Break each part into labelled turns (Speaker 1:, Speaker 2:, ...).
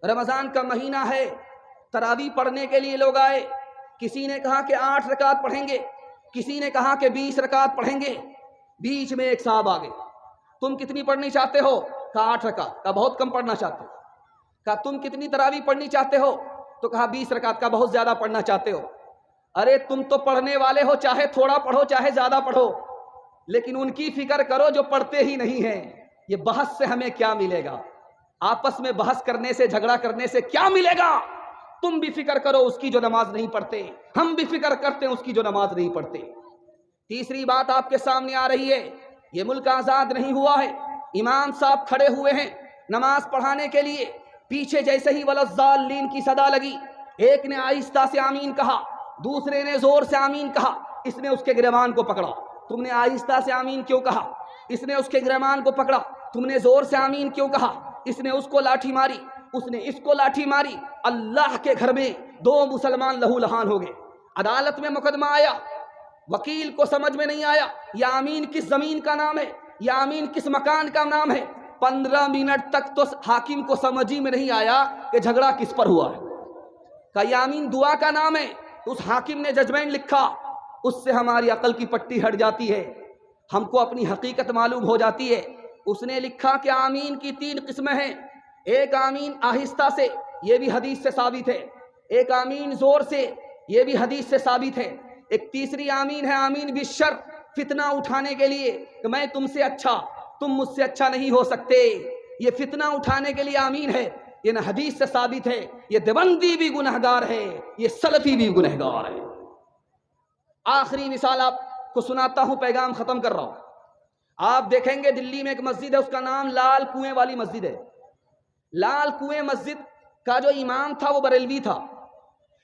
Speaker 1: رمضان کا مہینہ ہے، تراویح پڑھنے کے لیے لوگ آئے، کسی نے کہا کہ 8 رکعت پڑھیں گے، کسی نے کہا کہ 20 رکعت پڑھیں گے۔ بیچ میں ایک صاحب آگے، تم کتنی پڑھنی چاہتے ہو؟ کہا 8 رکعت۔ کہا بہت کم پڑھنا چاہتے ہو؟ کہا تم کتنی تراویح پڑھنی چاہتے ہو؟ تو کہا 20 رکعت۔ کا بہت زیادہ پڑھنا چاہتے ہو؟ ارے تم تو پڑھنے والے ہو، چاہے تھوڑا پڑھو چاہے زیادہ پڑھو، لیکن ان کی فکر کرو جو پڑھتے ہی نہیں ہیں۔ یہ بحث سے ہمیں کیا ملے گا؟ آپس میں بحث کرنے سے، جھگڑا کرنے سے کیا ملے گا؟ تم بھی فکر کرو اس کی جو نماز نہیں پڑھتے، ہم بھی فکر کرتے ہیں اس کی جو نماز نہیں پڑھتے۔ تیسری بات آپ کے سامنے آ رہی ہے، یہ ملک آزاد نہیں ہوا ہے، امام صاحب کھڑے ہوئے ہیں نماز پڑھانے کے لیے، پیچھے جیسے ہی ولضالین کی صدا لگی، ایک نے آہستہ سے آمین کہا، دوسرے نے زور سے آمین کہا، اس نے اس کے گریبان کو پکڑا۔ تم نے آہستہ سے آمین کیوں کہا؟ اس نے اس کے گریبان کو پکڑا۔ تم نے زور سے آمین کیوں کہا؟ اس نے اس کو لاٹھی ماری، اس نے اس کو لاٹھی ماری۔ اللہ کے گھر میں 2 مسلمان لہو لہان ہو گئے۔ عدالت میں مقدمہ آیا، وکیل کو سمجھ میں نہیں آیا یہ آمین کس زمین کا نام ہے، یہ آمین کس مکان کا نام ہے۔ 15 منٹ تک تو حاکم کو سمجھ ہی میں نہیں آیا کہ جھگڑا کس پر ہوا ہے۔ کہ یہ آمین دعا کا نام ہے، تو اس حاکم نے ججمنٹ لکھا، اس سے ہماری عقل کی پٹی ہٹ جاتی ہے، ہم کو اپنی حقیقت معلوم ہو جاتی ہے۔ اس نے لکھا کہ آمین کی 3 قسمیں ہیں، ایک آمین آہستہ سے، یہ بھی حدیث سے ثابت ہے، ایک آمین زور سے، یہ بھی حدیث سے ثابت ہے، ایک تیسری آمین ہے آمین بالشر، فتنہ اٹھانے کے لیے کہ میں تم سے اچھا، تم مجھ سے اچھا نہیں ہو سکتے، یہ فتنہ اٹھانے کے لیے آمین ہے، یہ نہ حدیث سے ثابت ہے۔ یہ دیوبندی بھی گنہگار ہے، یہ سلفی بھی گنہگار ہے۔ آخری مثال آپ کو سناتا ہوں، پیغام ختم کر رہا ہوں۔ آپ دیکھیں گے دلی میں ایک مسجد ہے، اس کا نام لال کنویں والی مسجد ہے۔ لال کنویں مسجد کا جو امام تھا وہ بریلوی تھا،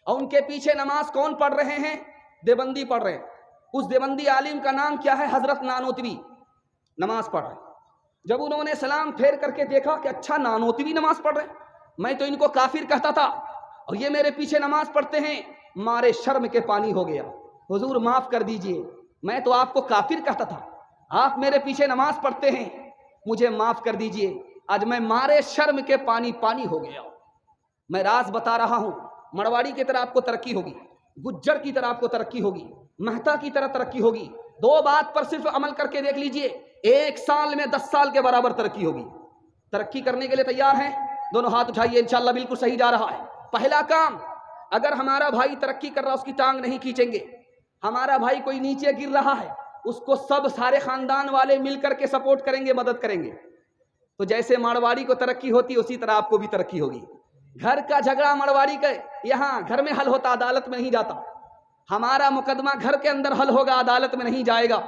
Speaker 1: اور ان کے پیچھے نماز کون پڑھ رہے ہیں؟ دیوبندی پڑھ رہے ہیں۔ اس دیوبندی عالم کا نام کیا ہے؟ حضرت نانوتوی نماز پڑھ رہے ہیں۔ جب انہوں نے سلام پھیر کر کے دیکھا کہ اچھا نانوتوی نماز پڑھ رہے ہیں، میں تو ان کو کافر کہتا تھا اور یہ میرے پیچھے نماز پڑھتے ہیں، مارے شرم کے پانی ہو گیا۔ حضور معاف کر دیجئے، میں تو آپ کو کافر کہتا تھا، آپ میرے پیچھے نماز پڑھتے ہیں، مجھے معاف کر دیجئے، آج میں مارے شرم کے پانی ہو گیا۔ میں راز بتا رہا ہوں، مرواڑی کی طرح آپ کو ترقی ہوگی، گجر کی طرح آپ کو ترقی ہوگی، مہتا کی طرح ترقی ہوگی۔ 2 بات پر صرف عمل کر کے دیکھ لیجئے، 1 سال میں 10 سال کے برابر ترقی ہوگی۔ ترقی کرنے کے لیے تیار ہیں؟ دونوں ہاتھ اٹھائیے، انشاءاللہ بالکل صحیح جا رہا ہے۔ پہلا کام، اگر ہمارا بھائی ترقی کر رہا اس کی ٹانگ نہیں کھینچیں گے۔ ہمارا بھائی کوئی نیچے گر رہا ہے، اس کو سارے خاندان والے مل کر کے سپورٹ کریں گے، مدد کریں گے۔ تو جیسے مارواڑی کو ترقی ہوتی ہے اسی طرح آپ کو بھی ترقی ہوگی۔ گھر کا جھگڑا مارواڑی کا یہاں گھر میں حل ہوتا، عدالت میں نہیں جاتا۔ ہمارا مقدمہ گھر کے اندر حل ہوگا، عدالت میں نہیں جائے گا۔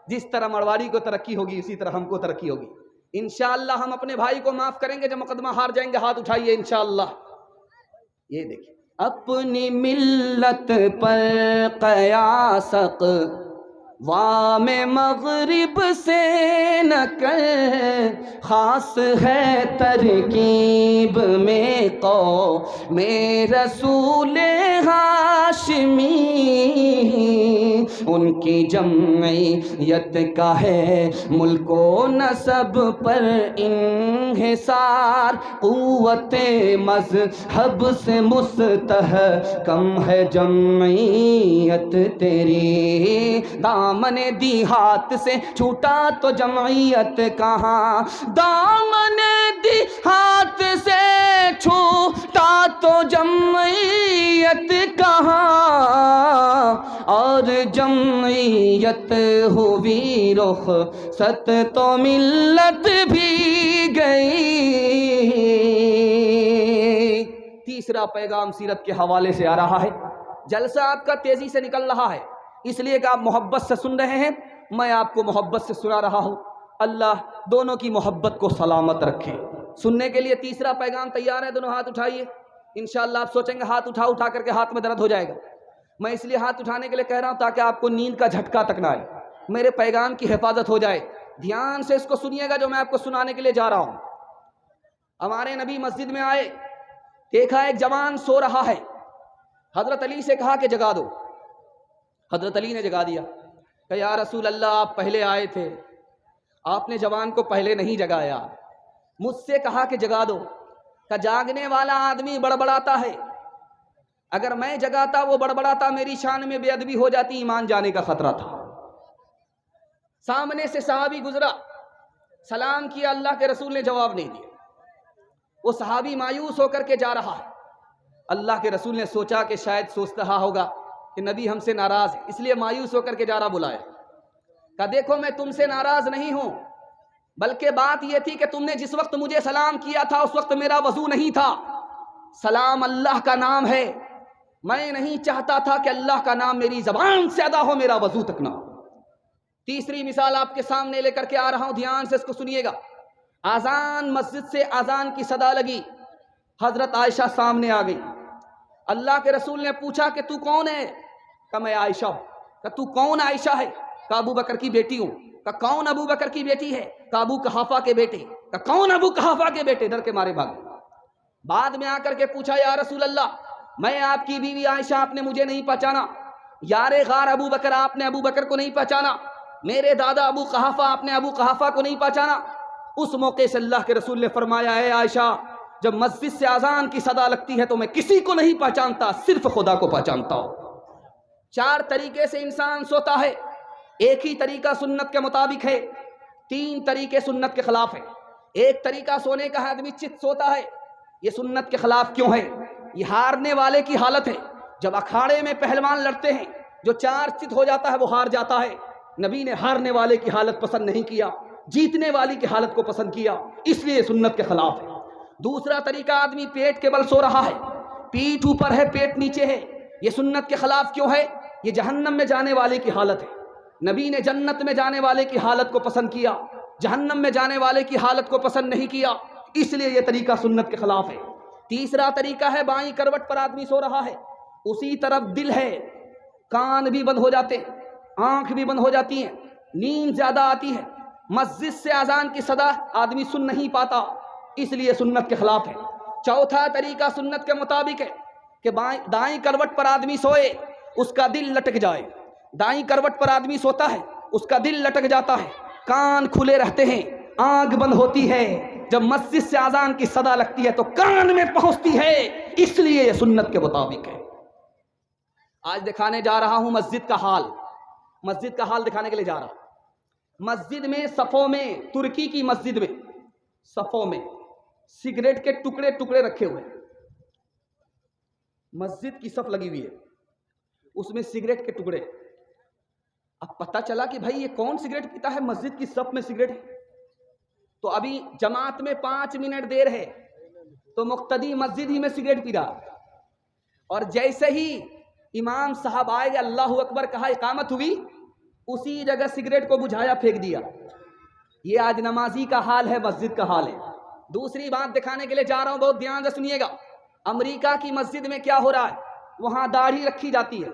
Speaker 1: جس طرح مارواڑی کو ترقی ہوگی اسی طرح ہم کو ترقی ہوگی۔ انشاءاللہ ہم اپنے بھائی کو معاف کریں گے، جب مقدمہ ہار جائیں گے ہاتھ اٹھائیے انشاءاللہ۔ یہ دیکھیں، اپنی ملت پر قیاس وام مغرب سے نہ کر، خاص ہے ترکیب میں قوم رسول ہاشمی، ان کی جمعیت کا ہے ملک و نسب پر انحصار، قوت مذہب سے مستحکم ہے جمعیت تیری، دامن دی ہاتھ سے چھوٹا تو جمعیت کہاں، دامن دی ہاتھ سے چھوٹا تو جمعیت کہاں، اور جمعیت ہوئی رخصت تو ملت بھی گئی۔ تیسرا پیغام سیرت کے حوالے سے آ رہا ہے۔ جلسہ آپ کا تیزی سے نکل رہا ہے، اس لیے کہ آپ محبت سے سن رہے ہیں، میں آپ کو محبت سے سنا رہا ہوں۔ اللہ دونوں کی محبت کو سلامت رکھے۔ سننے کے لیے تیسرا پیغام تیار ہے؟ دونوں ہاتھ اٹھائیے۔ انشاءاللہ آپ سوچیں گے ہاتھ اٹھا کر کے ہاتھ میں درد ہو جائے گا، میں اس لیے ہاتھ اٹھانے کے لیے کہہ رہا ہوں تاکہ آپ کو نیند کا جھٹکا تک نہ آئے، میرے پیغام کی حفاظت ہو جائے۔ دھیان سے اس کو سنیے گا جو میں آپ کو سنانے کے لیے جا رہا ہوں۔ ہمارے نبی مسجد میں آئے، دیکھا ایک جوان سو رہا ہے، حضرت علی سے کہا کہ جگا دو۔ حضرت علی نے جگا دیا کہ یا رسول اللہ آپ پہلے آئے تھے، آپ نے جوان کو پہلے نہیں جگایا، مجھ سے کہا کہ جگا دو۔ کہ جاگنے والا آدمی بڑبڑاتا ہے، اگر میں جگاتا وہ بڑبڑاتا میری شان میں بے ادبی ہو جاتی، ایمان جانے کا خطرہ تھا۔ سامنے سے صحابی گزرا، سلام کیا، اللہ کے رسول نے جواب نہیں دیا۔ وہ صحابی مایوس ہو کر کے جا رہا ہے۔ اللہ کے رسول نے سوچا کہ شاید سوچ رہا ہوگا کہ نبی ہم سے ناراض ہے، اس لیے مایوس ہو کر کے جا رہا، بلایا کہ دیکھو میں تم سے ناراض نہیں ہوں، بلکہ بات یہ تھی کہ تم نے جس وقت مجھے سلام کیا تھا اس وقت میرا وضو نہیں تھا۔ سلام اللہ کا نام ہے، میں نہیں چاہتا تھا کہ اللہ کا نام میری زبان سے ادا ہو، میرا وضو تک نہ ہو۔ تیسری مثال آپ کے سامنے لے کر کے آ رہا ہوں، دھیان سے اس کو سنیے گا۔ آذان، مسجد سے آذان کی صدا لگی، حضرت عائشہ سامنے آ گئی۔ اللہ کے رسول نے پوچھا کہ تو کون ہے؟ کہ میں عائشہ ہوں۔ کہ تو کون عائشہ ہے؟ کہ ابو بکر کی بیٹی ہوں۔ کہ کون ابو بکر کی بیٹی ہے؟ کہ ابو قحافہ کے بیٹے۔ کہ کون ابو قحافہ کے بیٹے؟ ڈر کے مارے بھاگ گئے۔ بعد میں آ کر کے پوچھا یا رسول اللہ، میں آپ کی بیوی عائشہ، آپ نے مجھے نہیں پہچانا۔ یار غار ابو بکر، آپ نے ابو بکر کو نہیں پہچانا۔ میرے دادا ابو قحافہ، آپ نے ابو قحافہ کو نہیں پہچانا۔ اس موقع سے اللہ کے رسول نے فرمایا، اے عائشہ، جب مسجد سے اذان کی صدا لگتی ہے تو میں کسی کو نہیں پہچانتا، صرف خدا کو پہچانتا ہوں۔ 4 طریقے سے انسان سوتا ہے، ایک ہی طریقہ سنت کے مطابق ہے، 3 طریقے سنت کے خلاف ہے۔ ایک طریقہ سونے کا ہے، آدمی چت سوتا ہے، یہ سنت کے خلاف کیوں ہے؟ یہ ہارنے والے کی حالت ہے۔ جب اکھاڑے میں پہلوان لڑتے ہیں، جو 4 چت ہو جاتا ہے وہ ہار جاتا ہے۔ نبی نے ہارنے والے کی حالت پسند نہیں کیا، جیتنے والی کی حالت کو پسند کیا، اس لیے سنت کے خلاف ہے۔ دوسرا طریقہ، آدمی پیٹ کے بل سو رہا ہے، پیٹھ اوپر ہے پیٹ نیچے ہے، یہ سنت کے خلاف کیوں ہے؟ یہ جہنم میں جانے والے کی حالت ہے۔ نبی نے جنت میں جانے والے کی حالت کو پسند کیا، جہنم میں جانے والے کی حالت کو پسند نہیں کیا، اس لیے یہ طریقہ سنت کے خلاف ہے۔ تیسرا طریقہ ہے، بائیں کروٹ پر آدمی سو رہا ہے، اسی طرف دل ہے، کان بھی بند ہو جاتے ہیں، آنکھ بھی بند ہو جاتی ہیں، نیند زیادہ آتی ہے، مسجد سے اذان کی صدا آدمی سن نہیں پاتا، اس لیے سنت کے خلاف ہے۔ چوتھا طریقہ سنت کے مطابق ہے کہ دائیں کروٹ پر آدمی سوئے، اس کا دل لٹک جائے۔ دائیں کروٹ پر آدمی سوتا ہے، اس کا دل لٹک جاتا ہے، کان کھلے رہتے ہیں، آنکھ بند ہوتی ہے، جب مسجد سے اذان کی صدا لگتی ہے تو کان میں پہنچتی ہے، اس لیے یہ سنت کے مطابق ہے۔ آج دکھانے جا رہا ہوں مسجد کا حال، مسجد کا حال دکھانے کے لیے جا رہا ہوں۔ مسجد میں صفوں میں، ترکی کی مسجد میں صفوں میں سگریٹ کے ٹکڑے ٹکڑے رکھے ہوئے ہیں۔ مسجد کی صف لگی ہوئی ہے، اس میں سگریٹ کے ٹکڑے۔ اب پتہ چلا کہ بھائی یہ کون سگریٹ پیتا ہے، مسجد کی صف میں سگریٹ ہے۔ تو ابھی جماعت میں 5 منٹ دیر ہے تو مقتدی مسجد ہی میں سگریٹ پی رہا، اور جیسے ہی امام صاحب آئے، اللہ اکبر کہا، اقامت ہوئی، اسی جگہ سگریٹ کو بجھایا، پھینک دیا۔ یہ آج نمازی کا حال ہے، مسجد کا حال ہے۔ دوسری بات دکھانے کے لیے جا رہا ہوں، بہت دھیان سے سنیے گا۔ امریکہ کی مسجد میں کیا ہو رہا ہے؟ وہاں داڑھی رکھی جاتی ہے،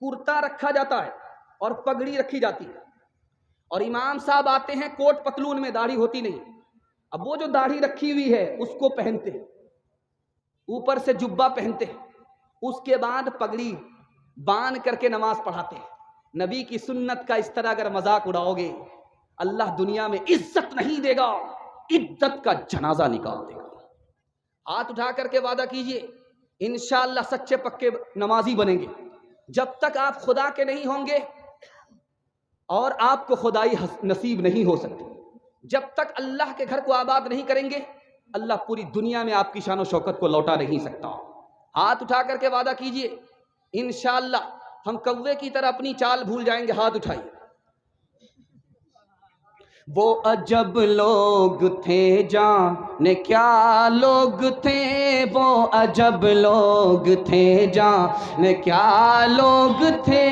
Speaker 1: کرتا رکھا جاتا ہے اور پگڑی رکھی جاتی ہے، اور امام صاحب آتے ہیں کوٹ پتلون میں، داڑھی ہوتی نہیں۔ اب وہ جو داڑھی رکھی ہوئی ہے اس کو پہنتے ہیں، اوپر سے جبہ پہنتے ہیں، اس کے بعد پگڑی باندھ کر کے نماز پڑھاتے ہیں۔ نبی کی سنت کا اس طرح اگر مذاق اڑاؤ گے، اللہ دنیا میں عزت نہیں دے گا، عزت کا جنازہ نکال دے گا۔ ہاتھ اٹھا کر کے وعدہ کیجئے، انشاءاللہ سچے پکے نمازی بنیں گے۔ جب تک آپ خدا کے نہیں ہوں گے اور آپ کو خدائی نصیب نہیں ہو سکتی، جب تک اللہ کے گھر کو آباد نہیں کریں گے، اللہ پوری دنیا میں آپ کی شان و شوکت کو لوٹا نہیں سکتا۔ ہاتھ اٹھا کر کے وعدہ کیجئے، انشاءاللہ ہم کوے کی طرح اپنی چال بھول جائیں گے۔ ہاتھ اٹھائیے۔ وہ عجب لوگ تھے جانے کیا لوگ تھے، وہ عجب لوگ تھے جانے کیا لوگ تھے،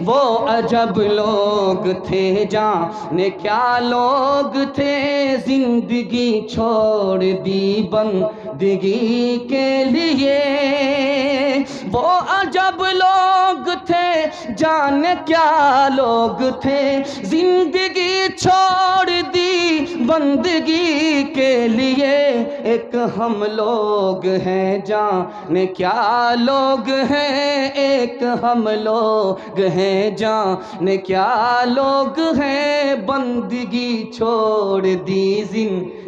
Speaker 1: وہ عجب لوگ تھے جانے کیا لوگ تھے، زندگی چھوڑ دی بندگی کے لیے، وہ عجب لوگ تھے جانے کیا لوگ تھے، زندگی چھوڑ دی بندگی کے لیے، ایک ہم لوگ ہیں جانے کیا لوگ ہیں، ایک ہم لوگ ہیں جانے کیا لوگ ہیں، بندگی چھوڑ دی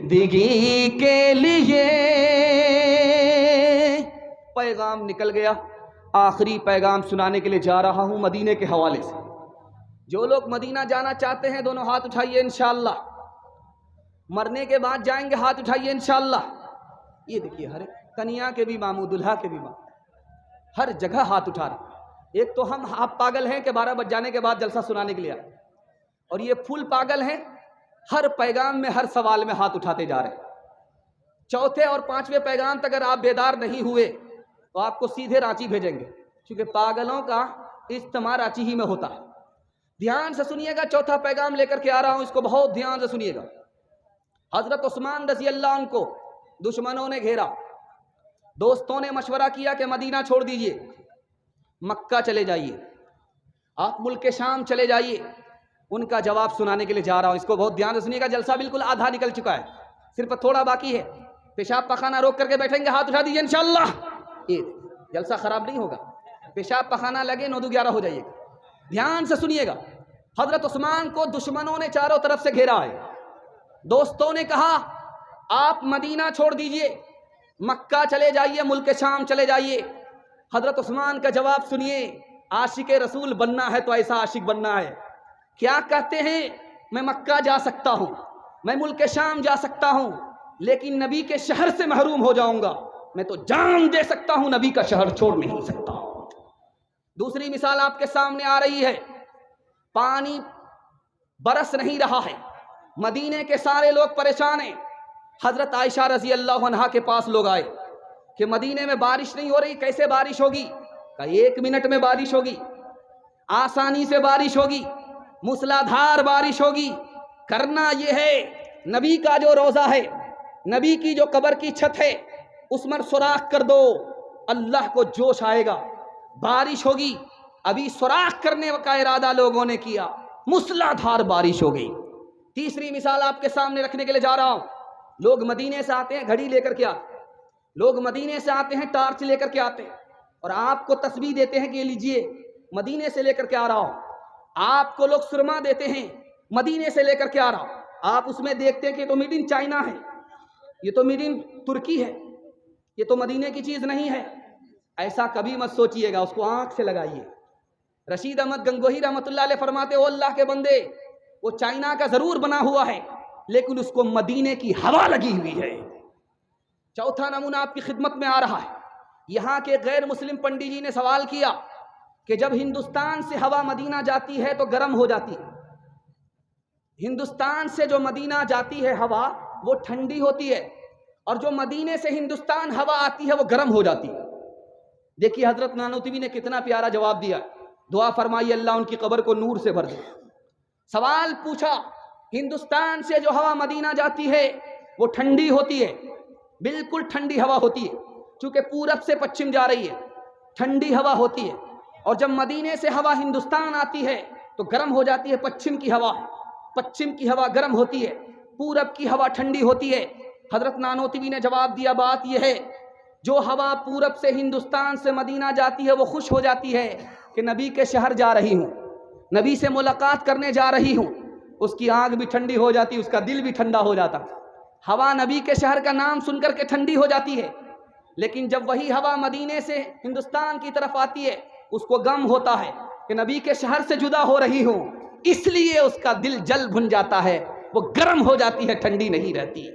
Speaker 1: زندگی کے لیے پیغام نکل گیا. آخری پیغام سنانے کے لیے جا رہا ہوں مدینے کے حوالے سے. جو لوگ مدینہ جانا چاہتے ہیں دونوں ہاتھ اٹھائیے انشاءاللہ. مرنے کے بعد جائیں گے ہاتھ اٹھائیے انشاءاللہ. یہ دیکھیے ہر کنیا کے بھی ماموں دلہا کے بھی ماموں ہر جگہ ہاتھ اٹھا رہے. ایک تو ہم آپ پاگل ہیں کہ 12 بج جانے کے بعد جلسہ سنانے کے لیے آئے, اور یہ پھول پاگل ہیں ہر پیغام میں ہر سوال میں ہاتھ اٹھاتے جا رہے ہیں. چوتھے اور پانچویں پیغام تک اگر آپ بیدار نہیں ہوئے تو آپ کو سیدھے رانچی بھیجیں گے, کیونکہ پاگلوں کا اجتماع رانچی ہی میں ہوتا ہے. دھیان سے سنیے گا, چوتھا پیغام لے کر کے آ رہا ہوں, اس کو بہت دھیان سے سنیے گا. حضرت عثمان رضی اللہ عنہ کو دشمنوں نے گھیرا. دوستوں نے مشورہ کیا کہ مدینہ چھوڑ دیجئے, مکہ چلے جائیے, آپ ملک شام چلے جائیے. ان کا جواب سنانے کے لیے جا رہا ہوں, اس کو بہت دھیان سے سنیے گا. جلسہ بالکل آدھا نکل چکا ہے, صرف تھوڑا باقی ہے. پیشاب پخانہ روک کر کے بیٹھیں گے, ہاتھ اٹھا دیجئے انشاءاللہ. یہ جلسہ خراب نہیں ہوگا, پیشاب پخانہ لگے 9-11 ہو جائیے گا. دھیان سے سنیے گا. حضرت عثمان کو دشمنوں نے چاروں طرف سے گھیرا ہے. دوستوں نے کہا آپ مدینہ چھوڑ دیجئے, مکہ چلے جائیے, ملک شام چلے جائیے. حضرت عثمان کا جواب سنیے. عاشق رسول بننا ہے تو ایسا عاشق بننا ہے. کیا کہتے ہیں, میں مکہ جا سکتا ہوں, میں ملک شام جا سکتا ہوں, لیکن نبی کے شہر سے محروم ہو جاؤں گا. میں تو جان دے سکتا ہوں, نبی کا شہر چھوڑ نہیں سکتا. دوسری مثال آپ کے سامنے آ رہی ہے. پانی برس نہیں رہا ہے, مدینے کے سارے لوگ پریشان ہیں. حضرت عائشہ رضی اللہ عنہا کے پاس لوگ آئے کہ مدینے میں بارش نہیں ہو رہی, کیسے بارش ہوگی؟ کہ 1 منٹ میں بارش ہوگی, آسانی سے بارش ہوگی, موسلادھار بارش ہوگی. کرنا یہ ہے, نبی کا جو روضہ ہے, نبی کی جو قبر کی چھت ہے, اس میں سوراخ کر دو, اللہ کو جوش آئے گا, بارش ہوگی. ابھی سوراخ کرنے کا ارادہ لوگوں نے کیا, موسلادھار بارش ہو گئی. تیسری مثال آپ کے سامنے رکھنے کے لیے جا رہا ہوں. لوگ مدینے سے آتے ہیں گھڑی لے کر کے آتے ہیں, لوگ مدینے سے آتے ہیں ٹارچ لے کر کے آتے ہیں, اور آپ کو تسبیح دیتے ہیں کہ یہ لیجئے, مدینے سے لے کر کے آ رہا ہوں. آپ کو لوگ سرما دیتے ہیں, مدینے سے لے کر کے آ رہا ہوں. آپ اس میں دیکھتے ہیں کہ یہ تو میڈ ان چائنا ہے, یہ تو میڈ ان ترکی ہے, یہ تو مدینے کی چیز نہیں ہے. ایسا کبھی مت سوچئے گا, اس کو آنکھ سے لگائیے. رشید احمد گنگوہی رحمۃ اللہ علیہ فرماتے, او اللہ کے بندے, وہ چائنا کا ضرور بنا ہوا ہے, لیکن اس کو مدینے کی ہوا لگی ہوئی ہے. چوتھا نمونہ آپ کی خدمت میں آ رہا ہے. یہاں کے غیر مسلم پنڈی جی نے سوال کیا کہ جب ہندوستان سے ہوا مدینہ جاتی ہے تو گرم ہو جاتی ہے, ہندوستان سے جو مدینہ جاتی ہے ہوا وہ ٹھنڈی ہوتی ہے, اور جو مدینے سے ہندوستان ہوا آتی ہے وہ گرم ہو جاتی ہے. دیکھیے حضرت نانوتوی نے کتنا پیارا جواب دیا. دعا فرمائی اللہ ان کی قبر کو نور سے بھر دے. سوال پوچھا, ہندوستان سے جو ہوا مدینہ جاتی ہے وہ ٹھنڈی ہوتی ہے, بالکل ٹھنڈی ہوا ہوتی ہے, چونکہ پورب سے پچھم جا رہی ہے, ٹھنڈی ہوا ہوتی ہے. اور جب مدینے سے ہوا ہندوستان آتی ہے تو گرم ہو جاتی ہے. پچھم کی ہوا, پچھم کی ہوا گرم ہوتی ہے, پورب کی ہوا ٹھنڈی ہوتی ہے. حضرت نانوتوی نے جواب دیا, بات یہ ہے جو ہوا پورب سے ہندوستان سے مدینہ جاتی ہے وہ خوش ہو جاتی ہے کہ نبی کے شہر جا رہی ہوں, نبی سے ملاقات کرنے جا رہی ہوں. اس کی آنکھ بھی ٹھنڈی ہو جاتی, اس کا دل بھی ٹھنڈا ہو جاتا. ہوا نبی کے شہر کا نام سن کر کے ٹھنڈی ہو جاتی ہے, لیکن جب وہی ہوا مدینے سے ہندوستان کی طرف آتی ہے اس کو غم ہوتا ہے کہ نبی کے شہر سے جدا ہو رہی ہوں, اس لیے اس کا دل جل بھن جاتا ہے, وہ گرم ہو جاتی ہے, ٹھنڈی نہیں رہتی.